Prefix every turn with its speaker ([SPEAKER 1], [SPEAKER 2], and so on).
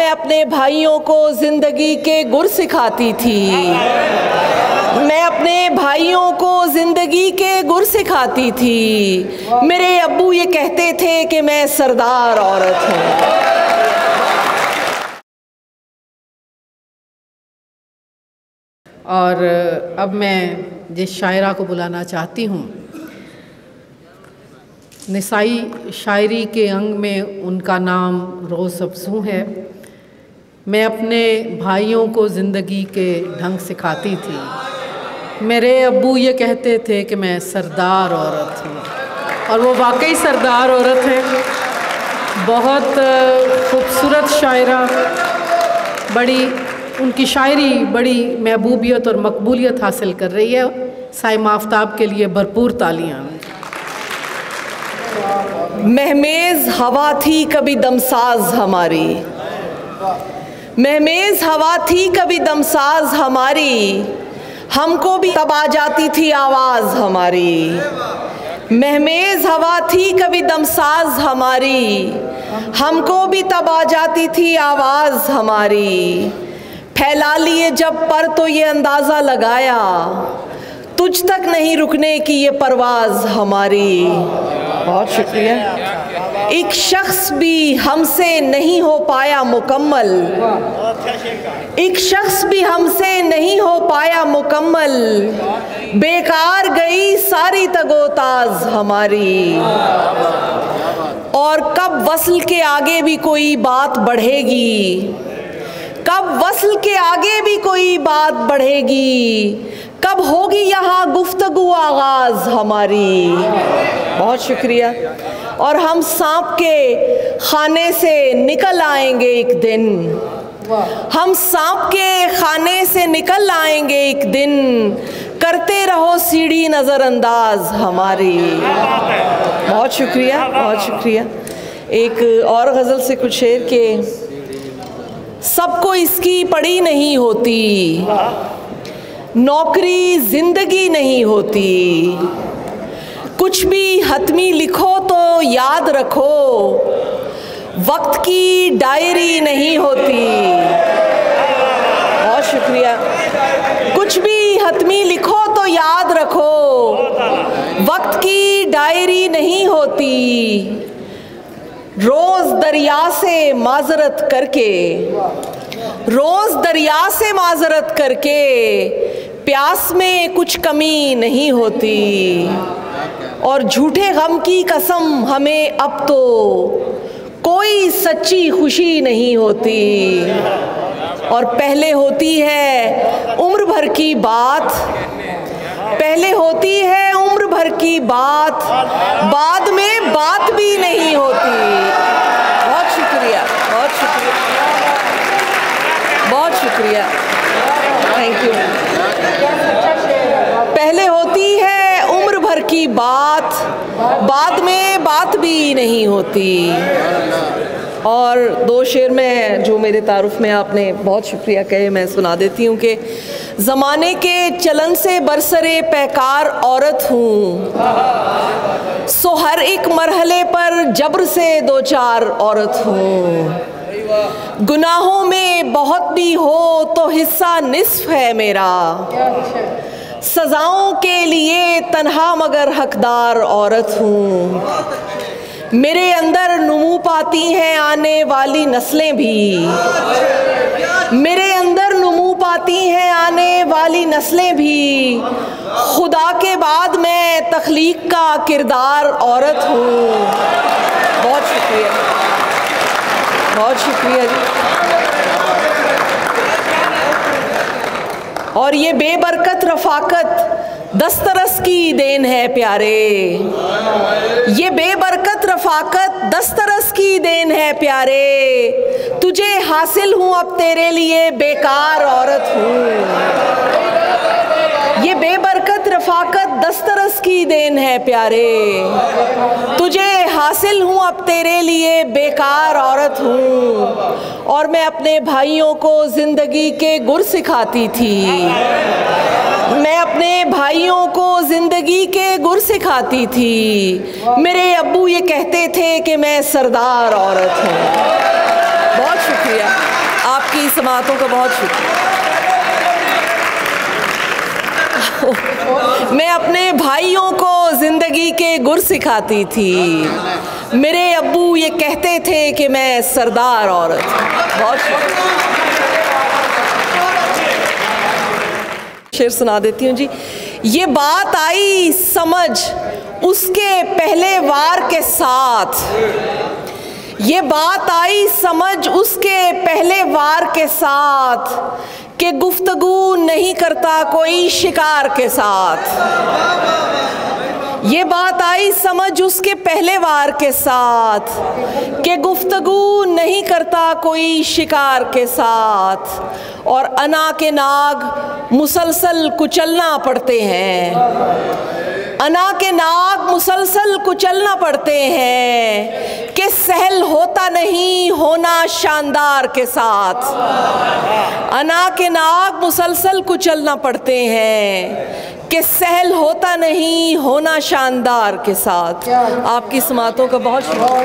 [SPEAKER 1] मैं अपने भाइयों को जिंदगी के गुर सिखाती थी। मैं अपने भाइयों को जिंदगी के गुर सिखाती थी। मेरे अब्बू ये कहते थे कि मैं सरदार औरत हूँ।
[SPEAKER 2] और अब मैं जिस शायरा को बुलाना चाहती हूँ, निसाई शायरी के अंग में उनका नाम रोज़ अफ़ज़ू है। मैं अपने भाइयों को ज़िंदगी के ढंग सिखाती थी। मेरे अब्बू ये कहते थे कि मैं सरदार औरत हूँ, और वो वाकई सरदार औरत हैं। बहुत खूबसूरत शायरा, बड़ी उनकी शायरी बड़ी महबूबियत और मकबूलियत हासिल कर रही है। साइमा आफ्ताब के लिए भरपूर तालियां।
[SPEAKER 1] महमेज हवा थी कभी दमसाज हमारी, महमेज हवा थी कभी दमसाज हमारी, हमको भी तब आ जाती थी आवाज़ हमारी। महमेज हवा थी कभी दमसाज हमारी, हमको भी तब आ जाती थी आवाज़ हमारी। फैला लिए जब पर तो ये अंदाज़ा लगाया, तुझ तक नहीं रुकने की ये परवाज़ हमारी। बहुत शुक्रिया। एक शख्स भी हमसे नहीं हो पाया मुकम्मल, एक शख्स भी हमसे नहीं हो पाया मुकम्मल, बेकार गई सारी तगोताज हमारी। और कब वस्ल के आगे भी कोई बात बढ़ेगी, कब वस्ल के आगे भी कोई बात बढ़ेगी, कब होगी यहाँ गुफ्तगू आगाज़ हमारी। बहुत शुक्रिया। और हम सांप के खाने से निकल आएंगे एक दिन, हम सांप के खाने से निकल आएंगे एक दिन, करते रहो सीढ़ी नज़रअंदाज हमारी। बहुत शुक्रिया, बहुत शुक्रिया। एक और गज़ल से कुछ शेर के। सबको इसकी पड़ी नहीं होती, नौकरी ज़िंदगी नहीं होती, कुछ भी हतमी लिखो तो याद रखो, वक्त की डायरी नहीं होती। बहुत शुक्रिया। कुछ भी हतमी लिखो तो याद रखो, वक्त की डायरी नहीं होती। रोज़ दरिया से माजरत करके, रोज़ दरिया से माजरत करके, प्यास में कुछ कमी नहीं होती। और झूठे गम की कसम हमें अब तो कोई सच्ची खुशी नहीं होती। और पहले होती है उम्र भर की बात, पहले होती है उम्र भर की बात, बाद में बात भी नहीं होती। बहुत शुक्रिया, बहुत शुक्रिया, बहुत शुक्रिया, थैंक यू। पहले होती है उम्र भर की बात, बाद में बात भी नहीं होती। और दो शेर में जो मेरे तारुफ में आपने बहुत शुक्रिया कहे, मैं सुना देती हूँ कि ज़माने के चलन से बरसरे पैकार औरत हूँ, सो हर एक मरहले पर जबर से दो चार औरत हूँ। गुनाहों में बहुत भी हो तो हिस्सा निस्फ है मेरा, सजाओं के लिए तन्हा मगर हकदार औरत हूँ। मेरे अंदर नुमू पाती हैं आने वाली नस्लें भी, मेरे अंदर नुमू पाती हैं आने वाली नस्लें भी, खुदा के बाद मैं तख्लीक का किरदार औरत हूँ। बहुत शुक्रिया, बहुत शुक्रिया जी। और ये बेबरकत रफ़ाकत दस्तरस की देन है प्यारे, ये बेबरकत रफ़ाकत दस्तरस की देन है प्यारे, तुझे हासिल हूँ अब तेरे लिए बेकार औरत हूँ। ये बेबरकत रफ़ाकत दस्तरस की देन है प्यारे, तुझे हासिल हूँ अब तेरे लिए बेकार औरत हूँ। और मैं अपने भाइयों को ज़िंदगी के गुर सिखाती थी, मैं अपने भाइयों को ज़िंदगी के गुर सिखाती थी। मेरे अब्बू ये कहते थे कि मैं सरदार औरत हूँ। बहुत शुक्रिया। आपकी समातों का बहुत शुक्रिया। मैं अपने भाइयों को ज़िंदगी के गुर सिखाती थी। मेरे अब्बू ये कहते थे कि मैं सरदार औरत। बहुत शेर सुना देती हूँ जी। ये बात आई समझ उसके पहले वार के साथ, ये बात आई समझ उसके पहले वार के साथ कि गुफ्तगू नहीं करता कोई शिकार के साथ। ये बात आई समझ उसके पहले वार के साथ कि गुफ्तगू नहीं करता कोई शिकार के साथ। और अना के नाग मुसलसल कुचलना पड़ते हैं, अना के नाग मुसलसल कुचलना पड़ते हैं कि सहल होता नहीं होना शानदार के साथ। अना के नाग मुसलसल कुचलना पड़ते हैं कि सहल होता नहीं होना शानदार के साथ। आपकी समातों का बहुत शुक्रिया।